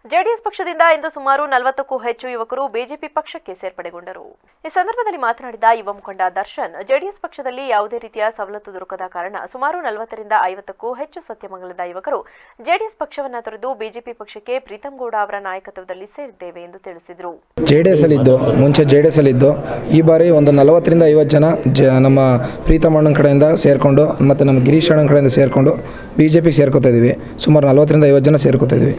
JDS ಪಕ್ಷದಿಂದ ಇಂದು ಸುಮಾರು 40ಕ್ಕೂ ಹೆಚ್ಚು ಯುವಕರು ಬಿಜೆಪಿ ಪಕ್ಷಕ್ಕೆ ಸೇರ್ಪಡೆಗೊಂಡರು. ಈ ಸಂದರ್ಭದಲ್ಲಿ ಮಾತನಾಡಿದ ಯುವ ಮುಖಂಡ ದರ್ಶನ್, ಜೆಡಿಎಸ್ ಪಕ್ಷದಲ್ಲಿ ಯಾವುದೇ ರೀತಿಯ ಸವಲತ್ತು ದೊರಕದ ಕಾರಣ ಸುಮಾರು 40ರಿಂದ 50ಕ್ಕೂ ಹೆಚ್ಚು ಸತ್ಯಮಂಗಲದ ಯುವಕರು ಜೆಡಿಎಸ್ ಪಕ್ಷವನ್ನು ತೊರೆದು ಬಿಜೆಪಿ ಪಕ್ಷಕ್ಕೆ ಪ್ರೀತಂ ಗೌಡ ಅವರ ನಾಯಕತ್ವದಲ್ಲಿ ಸೇರಿದ್ದೇವೆ ಎಂದು ತಿಳಿಸಿದರು. ಮುಂಚೆ ಜೆಡಿಎಸ್ ಅಲ್ಲಿದ್ದು ಈ ಬಾರಿ ಒಂದು 40ರಿಂದ 50 ಜನ ನಮ್ಮ ಪ್ರೀತಂ ಅಣ್ಣನ ಕಡೆಯಿಂದ ಸೇರಿಕೊಂಡು ಮತ್ತು ನಮ್ಮ ಗಿರೀಶ್ ಅಣ್ಣನ ಕಡೆಯಿಂದ ಸೇರಿಕೊಂಡು ಬಿಜೆಪಿಗೆ ಸೇರ್ಕೋತಾ ಇದ್ದೀವಿ. ಸುಮಾರು 40ರಿಂದ 50 ಜನ ಸೇರ್ಕೋತಾ ಇದ್ದೀವಿ.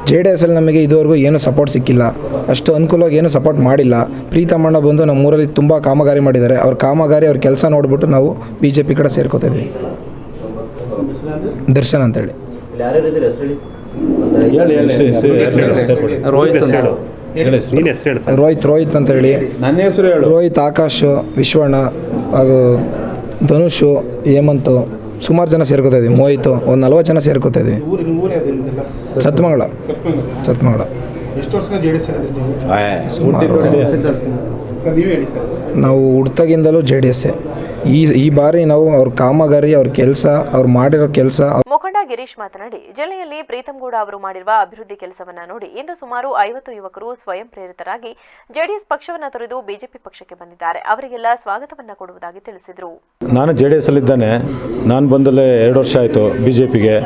ಜೆಡಿಎಸ್ ಅಲ್ಲಿ ನಮಗೆ ಇದುವರೆಗೂ ಏನು ಸಪೋರ್ಟ್ ಸಿಕ್ಕಿಲ್ಲ, ಅಷ್ಟು ಅನುಕೂಲವಾಗಿ ಏನು ಸಪೋರ್ಟ್ ಮಾಡಿಲ್ಲ. ಪ್ರೀತಂ ಅಣ್ಣ ಬಂದು ನಮ್ಮ ಊರಲ್ಲಿ ತುಂಬ ಕಾಮಗಾರಿ ಮಾಡಿದ್ದಾರೆ. ಅವ್ರ ಕೆಲಸ ನೋಡಿಬಿಟ್ಟು ನಾವು ಬಿಜೆಪಿ ಕಡೆ ಸೇರ್ಕೋತಾ ಇದ್ವಿ. ದರ್ಶನ್ ಅಂತೇಳಿ. ರೋಹಿತ್ ಅಂತೇಳಿ. ನನ್ನ ಹೆಸರು ರೋಹಿತ್, ಆಕಾಶ್, ವಿಶ್ವಣ್ಣ ಹಾಗೂ ಧನುಷು, ಹೇಮಂತ್, ಸುಮಾರು ಜನ ಸೇರ್ಕೋತಾ ಇದ್ವಿ. ಮೋಹಿತ್, ಒಂದು 40 ಜನ ಸೇರ್ಕೋತಾ ಇದ್ವಿ. ಸತ್ಮಂಗಳ. ನಾವು ಹುಡ್ತಾಗಿಂದಲೂ ಜೆಡಿಎಸ್. ಈ ಬಾರಿ ನಾವು ಅವ್ರ ಕಾಮಗಾರಿ, ಅವ್ರ ಕೆಲಸ, ಅವ್ರು ಮಾಡಿರೋ ಕೆಲಸ. ಮುಖಂಡ ಗಿರೀಶ್ ಮಾತನಾಡಿ, ಜಿಲ್ಲೆಯಲ್ಲಿ ಪ್ರೀತಂ ಗೌಡ ಅವರು ಮಾಡಿರುವ ಅಭಿವೃದ್ಧಿ ಕೆಲಸವನ್ನ ನೋಡಿ ಇಂದು ಸುಮಾರು 50 ಯುವಕರು ಸ್ವಯಂ ಪ್ರೇರಿತರಾಗಿ ಜೆಡಿಎಸ್ ಪಕ್ಷವನ್ನು ತೊರೆದು ಬಿಜೆಪಿ ಪಕ್ಷಕ್ಕೆ ಬಂದಿದ್ದಾರೆ. ಅವರಿಗೆಲ್ಲ ಸ್ವಾಗತವನ್ನ ಕೊಡುವುದಾಗಿ ತಿಳಿಸಿದರು. ನಾನು ಜೆಡಿಎಸ್ ಅಲ್ಲಿದ್ದಾನೆ. ನಾನು ಬಂದಲ್ಲೇ 2 ವರ್ಷ ಆಯಿತು ಬಿಜೆಪಿಗೆ.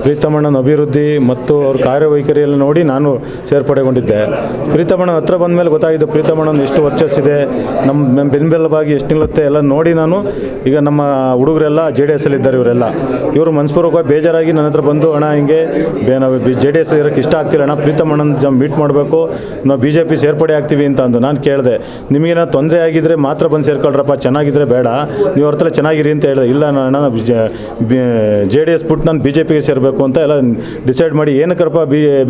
ಪ್ರೀತಂ ಅಣ್ಣನ ಅಭಿವೃದ್ಧಿ ಮತ್ತು ಅವ್ರ ಕಾರ್ಯವೈಖರಿಯಲ್ಲಿ ನೋಡಿ ನಾನು ಸೇರ್ಪಡೆಗೊಂಡಿದ್ದೆ. ಪ್ರೀತಂ ಅಣ್ಣನ ಹತ್ರ ಬಂದ ಮೇಲೆ ಗೊತ್ತಾಗಿದ್ದು ಪ್ರೀತಂ ಅಣ್ಣನ ಎಷ್ಟು ವರ್ಚಸ್ಸಿದೆ, ನಮ್ಮ ಬೆನ್ನೆಲುಬಾಗಿ ಎಷ್ಟು ನಿಲ್ಲುತ್ತೆ ಎಲ್ಲ ನೋಡಿ ನಾನು ಈಗ ನಮ್ಮ ಹುಡುಗರೆಲ್ಲ ಜೆಡಿಎಸ್ ಅಲ್ಲಿದ್ದಾರೆ. ಇವರು ಮನಸ್ಪೂರ್ವಕವಾಗಿ ಬೇಜಾರಾಗಿ ನನ್ನ ಹತ್ರ ಬಂದು, ಅಣ್ಣ ಹಿಂಗೆ ನಾವು ಜೆಡಿಎಸ್ ಇರೋಕ್ಕೆ ಇಷ್ಟ ಆಗ್ತಿಲ್ಲ ಅಣ್ಣ, ಪ್ರೀತಂ ಅಣ್ಣನ ಮೀಟ್ ಮಾಡಬೇಕು, ನಾವು ಬಿಜೆಪಿ ಸೇರ್ಪಡೆ ಆಗ್ತೀವಿ ಅಂತ ಅಂದು. ನಾನು ಕೇಳಿದೆ, ನಿಮಗೇನೋ ತೊಂದರೆ ಆಗಿದ್ದರೆ ಮಾತ್ರ ಬಂದು ಸೇರ್ಕೊಳ್ರಪ್ಪ, ಚೆನ್ನಾಗಿದ್ದರೆ ಬೇಡ, ನೀವು ಅವ್ರ ಹತ್ರ ಚೆನ್ನಾಗಿರಿ ಅಂತ ಹೇಳಿದೆ. ಇಲ್ಲ ಅಣ್ಣ, ಜೆಡಿಎಸ್ ಬಿಟ್ಟು ನಾನು ಬಿಜೆಪಿಗೆ ಸೇರಬೇಕು ಅಂತ ಎಲ್ಲ ಡಿಸೈಡ್ ಮಾಡಿ ಏನಕ್ಕಪ್ಪ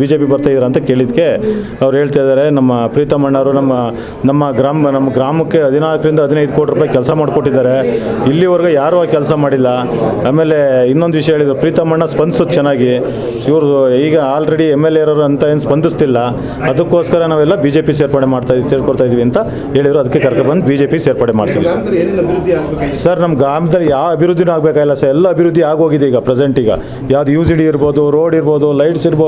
ಬಿಜೆಪಿ ಬರ್ತಾಯಿದ್ದೀರಾ ಅಂತ ಕೇಳಿದ್ದಕ್ಕೆ ಅವ್ರು ಹೇಳ್ತಾ ಇದ್ದಾರೆ, ನಮ್ಮ ಪ್ರೀತಂ ಅಣ್ಣವರು ನಮ್ಮ ಗ್ರಾಮಕ್ಕೆ 14ರಿಂದ 15 ಕೋಟಿ ರೂಪಾಯಿ ಕೆಲಸ ಮಾಡಿಕೊಟ್ಟಿದ್ದಾರೆ. ಇಲ್ಲಿವರೆಗೂ ಯಾರೂ ಆ ಕೆಲಸ ಮಾಡಿಲ್ಲ. ಆಮೇಲೆ ಇನ್ನೊಂದು ವಿಷಯ ಹೇಳಿದರು, ಪ್ರೀತಂ ಅಣ್ಣ ಸ್ಪಂದಿಸೋದು ಚೆನ್ನಾಗಿ, ಇವರು ಈಗ ಆಲ್ರೆಡಿ MLA ಇರೋರು ಅಂತ ಏನು ಸ್ಪಂದಿಸ್ತಿಲ್ಲ, ಅದಕ್ಕೋಸ್ಕರ ನಾವೆಲ್ಲ ಬಿಜೆಪಿ ಸೇರ್ಕೊಳ್ತಾ ಇದ್ವಿ ಅಂತ ಹೇಳಿದರು. ಅದಕ್ಕೆ ಕರ್ಕೊಬಂದು ಬಿಜೆಪಿ ಸೇರ್ಪಡೆ ಮಾಡಿಸಿದ್ವಿ. ಸರ್, ನಮ್ಮ ಗ್ರಾಮದಲ್ಲಿ ಯಾವ ಅಭಿವೃದ್ಧಿನೂ ಆಗಬೇಕಾಗಿಲ್ಲ ಸರ್, ಎಲ್ಲ ಅಭಿವೃದ್ಧಿ ಆಗೋಗಿದೆ ಈಗ ಪ್ರೆಸೆಂಟ್. ಈಗ ಯಾವ್ದು UCD ಇರ್ಬೋದು, ರೋಡ್ ಇರ್ಬೋದು, ಲೈಟ್ಸ್ ಇರ್ಬೋದು,